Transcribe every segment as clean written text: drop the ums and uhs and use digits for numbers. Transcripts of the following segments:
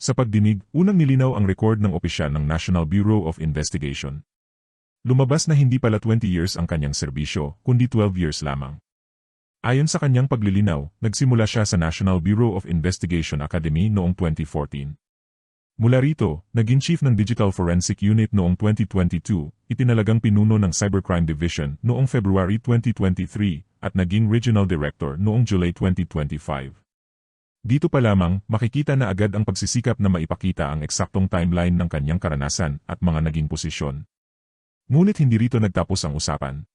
Sa pagdinig, unang nilinaw ang record ng opisyal ng National Bureau of Investigation. Lumabas na hindi pala 20 years ang kanyang serbisyo, kundi 12 years lamang. Ayon sa kanyang paglilinaw, nagsimula siya sa National Bureau of Investigation Academy noong 2014. Mula rito, naging Chief ng Digital Forensic Unit noong 2022, itinalagang pinuno ng Cybercrime Division noong February 2023, at naging Regional Director noong July 2025. Dito pa lamang, makikita na agad ang pagsisikap na maipakita ang eksaktong timeline ng kanyang karanasan at mga naging posisyon. Ngunit hindi rito nagtapos ang usapan.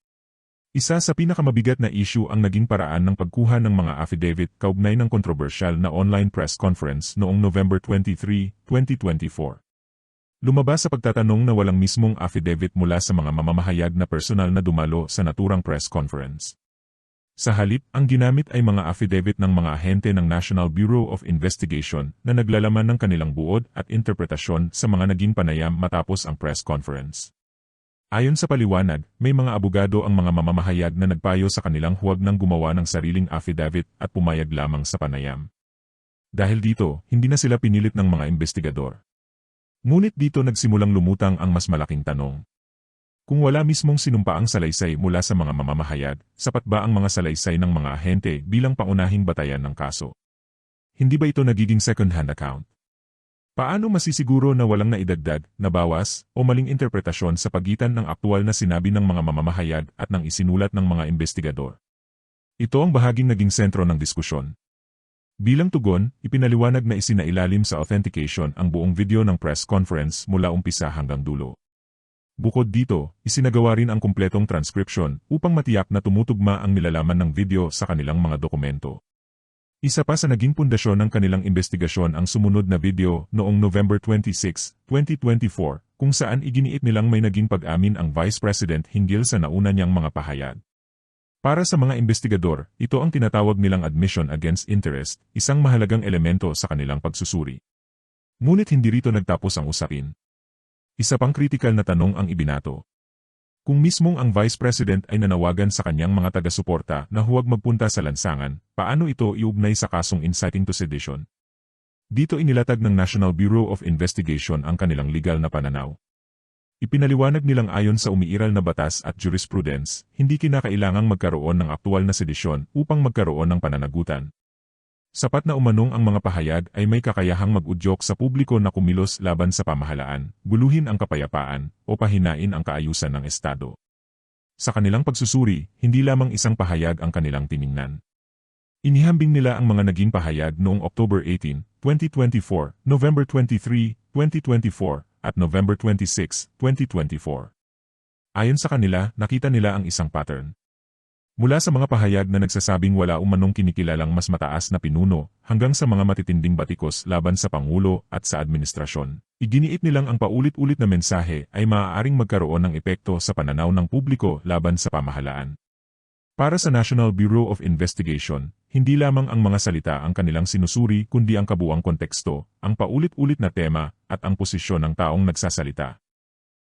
Isa sa pinakamabigat na issue ang naging paraan ng pagkuha ng mga affidavit kaugnay ng kontrobersyal na online press conference noong November 23, 2024. Lumabas sa pagtatanong na walang mismong affidavit mula sa mga mamamahayag na personal na dumalo sa naturang press conference. Sa halip, ang ginamit ay mga affidavit ng mga ahente ng National Bureau of Investigation na naglalaman ng kanilang buod at interpretasyon sa mga naging panayam matapos ang press conference. Ayon sa paliwanag, may mga abogado ang mga mamamahayag na nagpayo sa kanilang huwag nang gumawa ng sariling affidavit at pumayag lamang sa panayam. Dahil dito, hindi na sila pinilit ng mga investigador. Ngunit dito nagsimulang lumutang ang mas malaking tanong. Kung wala mismong sinumpaang salaysay mula sa mga mamamahayag, sapat ba ang mga salaysay ng mga ahente bilang pangunahing batayan ng kaso? Hindi ba ito nagiging second-hand account? Paano masisiguro na walang naidagdag, nabawas, o maling interpretasyon sa pagitan ng aktual na sinabi ng mga mamamahayag at ng isinulat ng mga investigador? Ito ang bahaging naging sentro ng diskusyon. Bilang tugon, ipinaliwanag na isinailalim sa authentication ang buong video ng press conference mula umpisa hanggang dulo. Bukod dito, isinagawa rin ang kumpletong transcription upang matiyak na tumutugma ang nilalaman ng video sa kanilang mga dokumento. Isa pa sa naging pundasyon ng kanilang investigasyon ang sumunod na video noong November 26, 2024, kung saan iginiit nilang may naging pag-amin ang Vice President hinggil sa nauna niyang mga pahayag. Para sa mga investigador, ito ang tinatawag nilang admission against interest, isang mahalagang elemento sa kanilang pagsusuri. Ngunit hindi rito nagtapos ang usapin. Isa pang kritikal na tanong ang ibinato. Kung mismong ang Vice President ay nanawagan sa kanyang mga taga-suporta na huwag magpunta sa lansangan, paano ito iugnay sa kasong inciting to sedition? Dito inilatag ng National Bureau of Investigation ang kanilang legal na pananaw. Ipinaliwanag nilang ayon sa umiiral na batas at jurisprudence, hindi kinakailangang magkaroon ng aktual na sedisyon upang magkaroon ng pananagutan. Sapat na umanong ang mga pahayag ay may kakayahang mag-udyok sa publiko na kumilos laban sa pamahalaan, guluhin ang kapayapaan, o pahinain ang kaayusan ng Estado. Sa kanilang pagsusuri, hindi lamang isang pahayag ang kanilang tiningnan. Inihambing nila ang mga naging pahayag noong October 18, 2024, November 23, 2024, at November 26, 2024. Ayon sa kanila, nakita nila ang isang pattern. Mula sa mga pahayag na nagsasabing wala umanong kinikilalang mas mataas na pinuno, hanggang sa mga matitinding batikos laban sa Pangulo at sa administrasyon, iginiit nilang ang paulit-ulit na mensahe ay maaaring magkaroon ng epekto sa pananaw ng publiko laban sa pamahalaan. Para sa National Bureau of Investigation, hindi lamang ang mga salita ang kanilang sinusuri kundi ang kabuuang konteksto, ang paulit-ulit na tema, at ang posisyon ng taong nagsasalita.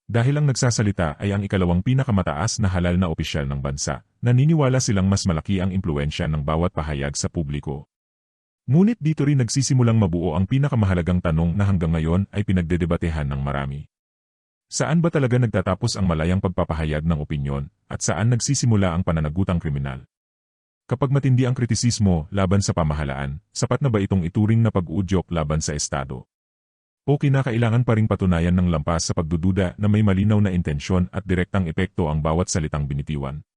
Dahil ang nagsasalita ay ang ikalawang pinakamataas na halal na opisyal ng bansa, naniniwala silang mas malaki ang impluensya ng bawat pahayag sa publiko. Ngunit dito rin nagsisimulang mabuo ang pinakamahalagang tanong na hanggang ngayon ay pinagdedebatehan ng marami. Saan ba talaga nagtatapos ang malayang pagpapahayag ng opinyon, at saan nagsisimula ang pananagutang kriminal? Kapag matindi ang kritisismo laban sa pamahalaan, sapat na ba itong ituring na pag-uudyok laban sa Estado? O kinakailangan pa ring patunayan ng lampas sa pagdududa na may malinaw na intensyon at direktang epekto ang bawat salitang binitiwan?